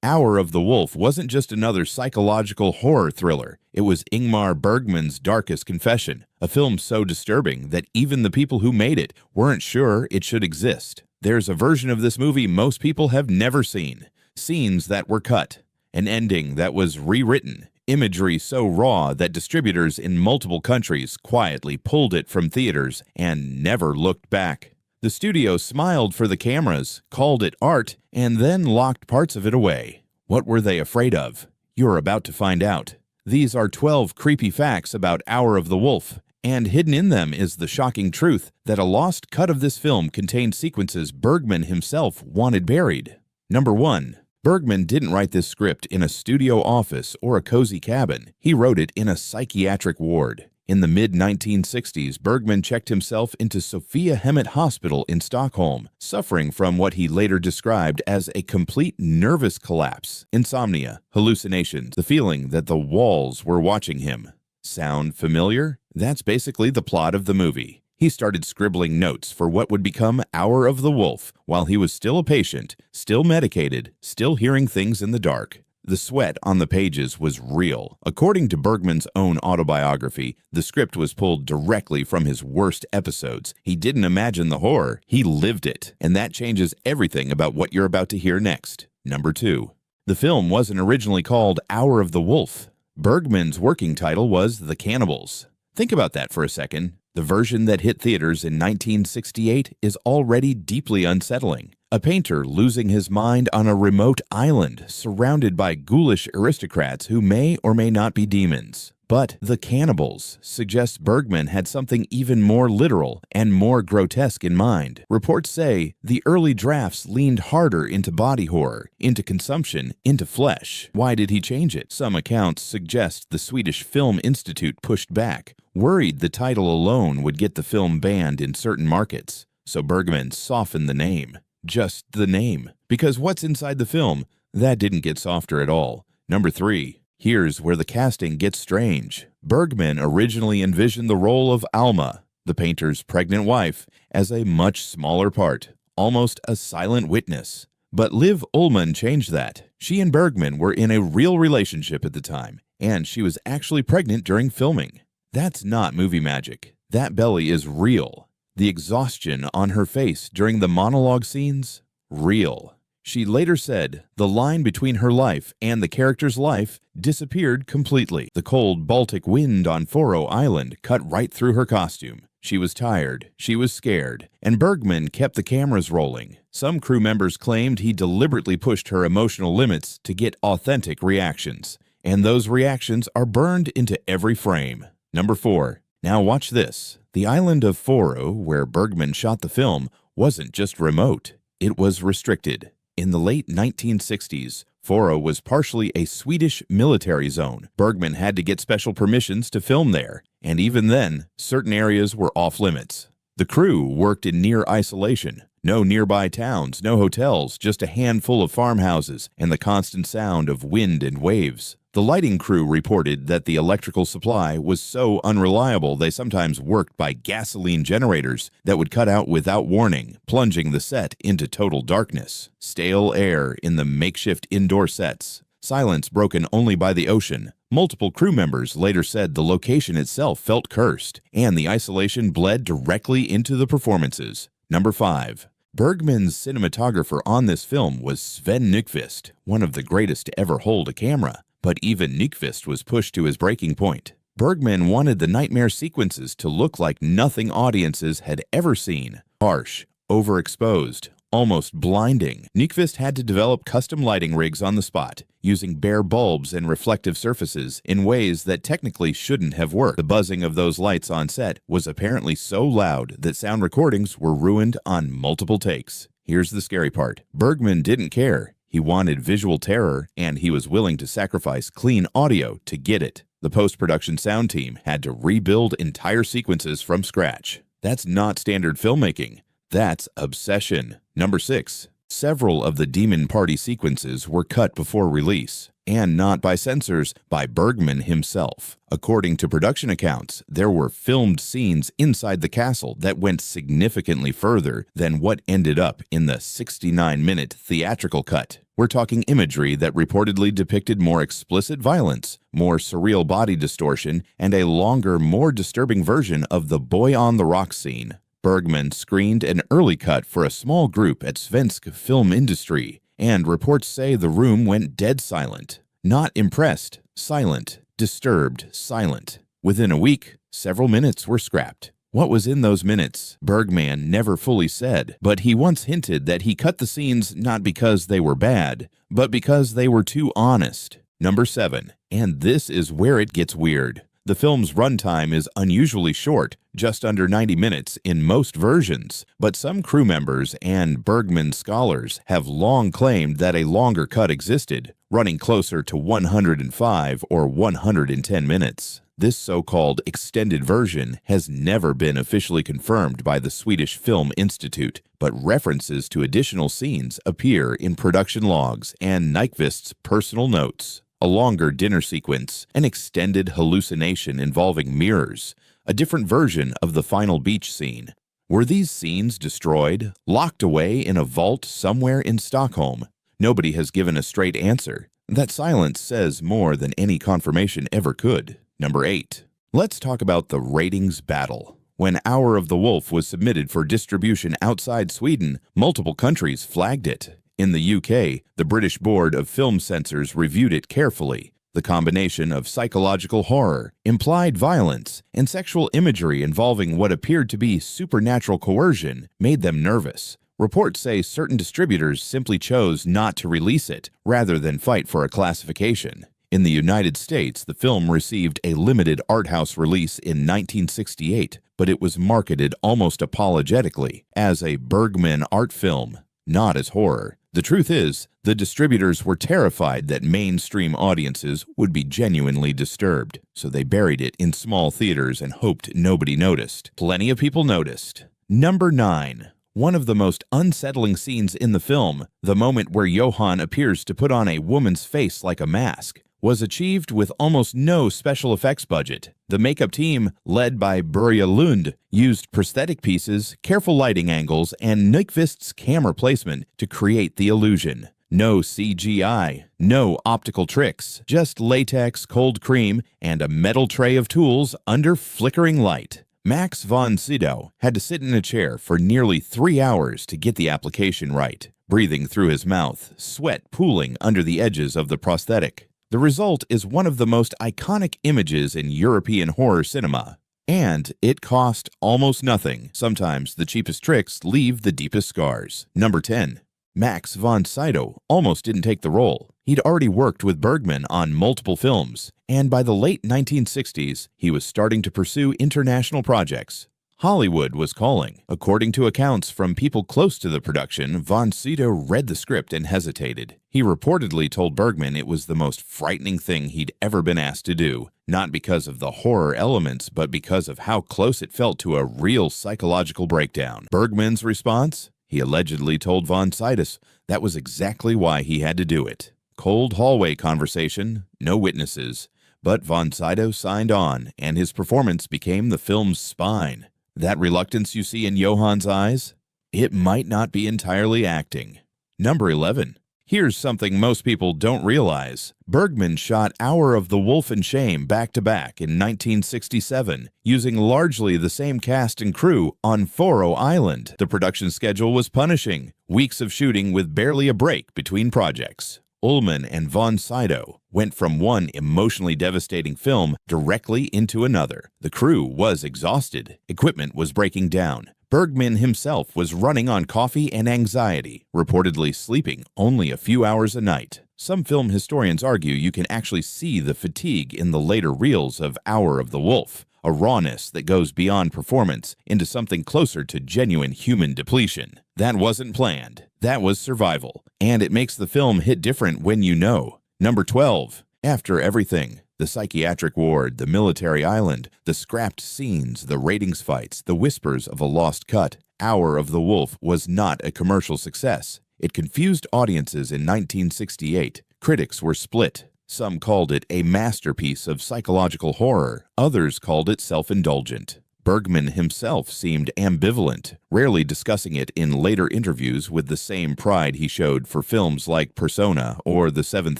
Hour of the Wolf wasn't just another psychological horror thriller. It was Ingmar Bergman's darkest confession, a film so disturbing that even the people who made it weren't sure it should exist. There's a version of this movie most people have never seen. Scenes that were cut, an ending that was rewritten, imagery so raw that distributors in multiple countries quietly pulled it from theaters and never looked back. The studio smiled for the cameras, called it art, and then locked parts of it away. What were they afraid of? You're about to find out. These are 12 creepy facts about Hour of the Wolf, and hidden in them is the shocking truth that a lost cut of this film contained sequences Bergman himself wanted buried. Number 1. Bergman didn't write this script in a studio office or a cozy cabin. He wrote it in a psychiatric ward. In the mid-1960s, Bergman checked himself into Sophia Hemmet Hospital in Stockholm, suffering from what he later described as a complete nervous collapse, insomnia, hallucinations, the feeling that the walls were watching him. Sound familiar? That's basically the plot of the movie. He started scribbling notes for what would become Hour of the Wolf while he was still a patient, still medicated, still hearing things in the dark. The sweat on the pages was real. According to Bergman's own autobiography, the script was pulled directly from his worst episodes. He didn't imagine the horror, he lived it. And that changes everything about what you're about to hear next. Number 2. The film wasn't originally called Hour of the Wolf. Bergman's working title was The Cannibals. Think about that for a second. The version that hit theaters in 1968 is already deeply unsettling. A painter losing his mind on a remote island surrounded by ghoulish aristocrats who may or may not be demons. But The Cannibals suggests Bergman had something even more literal and more grotesque in mind. Reports say the early drafts leaned harder into body horror, into consumption, into flesh. Why did he change it? Some accounts suggest the Swedish Film Institute pushed back, worried the title alone would get the film banned in certain markets. So Bergman softened the name. Just the name. Because what's inside the film? That didn't get softer at all. Number 3. Here's where the casting gets strange. Bergman originally envisioned the role of Alma, the painter's pregnant wife, as a much smaller part, almost a silent witness. But Liv Ullmann changed that. She and Bergman were in a real relationship at the time, and she was actually pregnant during filming. That's not movie magic. That belly is real. The exhaustion on her face during the monologue scenes? Real. She later said the line between her life and the character's life disappeared completely. The cold Baltic wind on Fårö Island cut right through her costume. She was tired, she was scared, and Bergman kept the cameras rolling. Some crew members claimed he deliberately pushed her emotional limits to get authentic reactions, and those reactions are burned into every frame. Number 4. Now watch this. The island of Fårö, where Bergman shot the film, wasn't just remote. It was restricted. In the late 1960s, Fårö was partially a Swedish military zone. Bergman had to get special permissions to film there, and even then, certain areas were off-limits. The crew worked in near isolation. No nearby towns, no hotels, just a handful of farmhouses and the constant sound of wind and waves. The lighting crew reported that the electrical supply was so unreliable they sometimes worked by gasoline generators that would cut out without warning, plunging the set into total darkness. Stale air in the makeshift indoor sets. Silence broken only by the ocean. Multiple crew members later said the location itself felt cursed, and the isolation bled directly into the performances. Number 5. Bergman's cinematographer on this film was Sven Nykvist, one of the greatest to ever hold a camera. But even Nykvist was pushed to his breaking point. Bergman wanted the nightmare sequences to look like nothing audiences had ever seen. Harsh, overexposed, almost blinding. Nykvist had to develop custom lighting rigs on the spot, using bare bulbs and reflective surfaces in ways that technically shouldn't have worked. The buzzing of those lights on set was apparently so loud that sound recordings were ruined on multiple takes. Here's the scary part. Bergman didn't care. He wanted visual terror, and he was willing to sacrifice clean audio to get it. The post-production sound team had to rebuild entire sequences from scratch. That's not standard filmmaking. That's obsession. Number 6. Several of the demon party sequences were cut before release, and not by censors, by Bergman himself. According to production accounts, there were filmed scenes inside the castle that went significantly further than what ended up in the 69-minute theatrical cut. We're talking imagery that reportedly depicted more explicit violence, more surreal body distortion, and a longer, more disturbing version of the boy on the rock scene. Bergman screened an early cut for a small group at Svensk Film Industry, and reports say the room went dead silent. Not impressed, silent, disturbed, silent. Within a week, several minutes were scrapped. What was in those minutes, Bergman never fully said, but he once hinted that he cut the scenes not because they were bad, but because they were too honest. Number 7, and this is where it gets weird. The film's runtime is unusually short, just under 90 minutes in most versions, but some crew members and Bergman scholars have long claimed that a longer cut existed, running closer to 105 or 110 minutes. This so-called extended version has never been officially confirmed by the Swedish Film Institute, but references to additional scenes appear in production logs and Nyqvist's personal notes. A longer dinner sequence, an extended hallucination involving mirrors, a different version of the final beach scene. Were these scenes destroyed, locked away in a vault somewhere in Stockholm? Nobody has given a straight answer. That silence says more than any confirmation ever could. Number 8. Let's talk about the ratings battle. When Hour of the Wolf was submitted for distribution outside Sweden, multiple countries flagged it. In the UK, the British Board of Film Censors reviewed it carefully. The combination of psychological horror, implied violence, and sexual imagery involving what appeared to be supernatural coercion made them nervous. Reports say certain distributors simply chose not to release it, rather than fight for a classification. In the United States, the film received a limited arthouse release in 1968, but it was marketed almost apologetically as a Bergman art film, not as horror. The truth is, the distributors were terrified that mainstream audiences would be genuinely disturbed, so they buried it in small theaters and hoped nobody noticed. Plenty of people noticed. Number 9. One of the most unsettling scenes in the film, the moment where Johan appears to put on a woman's face like a mask, was achieved with almost no special effects budget. The makeup team, led by Börje Lund, used prosthetic pieces, careful lighting angles, and Nyqvist's camera placement to create the illusion. No CGI, no optical tricks, just latex, cold cream, and a metal tray of tools under flickering light. Max von Sydow had to sit in a chair for nearly 3 hours to get the application right, breathing through his mouth, sweat pooling under the edges of the prosthetic. The result is one of the most iconic images in European horror cinema. And it cost almost nothing. Sometimes the cheapest tricks leave the deepest scars. Number 10. Max von Sydow almost didn't take the role. He'd already worked with Bergman on multiple films, and by the late 1960s, he was starting to pursue international projects. Hollywood was calling. According to accounts from people close to the production, von Sydow read the script and hesitated. He reportedly told Bergman it was the most frightening thing he'd ever been asked to do, not because of the horror elements, but because of how close it felt to a real psychological breakdown. Bergman's response? He allegedly told von Sydow that was exactly why he had to do it. Cold hallway conversation, no witnesses. But von Sydow signed on, and his performance became the film's spine. That reluctance you see in Johan's eyes? It might not be entirely acting. Number 11. Here's something most people don't realize. Bergman shot Hour of the Wolf and Shame back-to-back in 1967, using largely the same cast and crew on Fårö Island. The production schedule was punishing, weeks of shooting with barely a break between projects. Ullmann and von Sydow went from one emotionally devastating film directly into another. The crew was exhausted. Equipment was breaking down. Bergman himself was running on coffee and anxiety, reportedly sleeping only a few hours a night. Some film historians argue you can actually see the fatigue in the later reels of Hour of the Wolf, a rawness that goes beyond performance into something closer to genuine human depletion. That wasn't planned. That was survival. And it makes the film hit different when you know. Number 12. After everything. The psychiatric ward, the military island, the scrapped scenes, the ratings fights, the whispers of a lost cut. Hour of the Wolf was not a commercial success. It confused audiences in 1968. Critics were split. Some called it a masterpiece of psychological horror. Others called it self-indulgent. Bergman himself seemed ambivalent, rarely discussing it in later interviews with the same pride he showed for films like Persona or The Seventh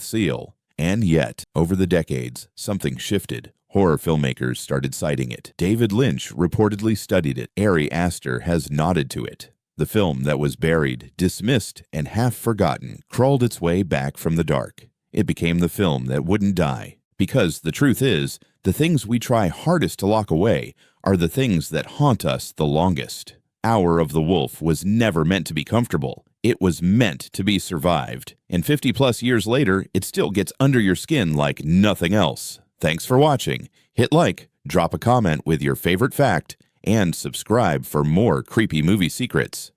Seal. And yet, over the decades, something shifted. Horror filmmakers started citing it. David Lynch reportedly studied it. Ari Aster has nodded to it. The film that was buried, dismissed, and half forgotten crawled its way back from the dark. It became the film that wouldn't die. Because the truth is, the things we try hardest to lock away are the things that haunt us the longest. Hour of the Wolf was never meant to be comfortable. It was meant to be survived. And 50+ years later, it still gets under your skin like nothing else. Thanks for watching. Hit like, drop a comment with your favorite fact, and subscribe for more creepy movie secrets.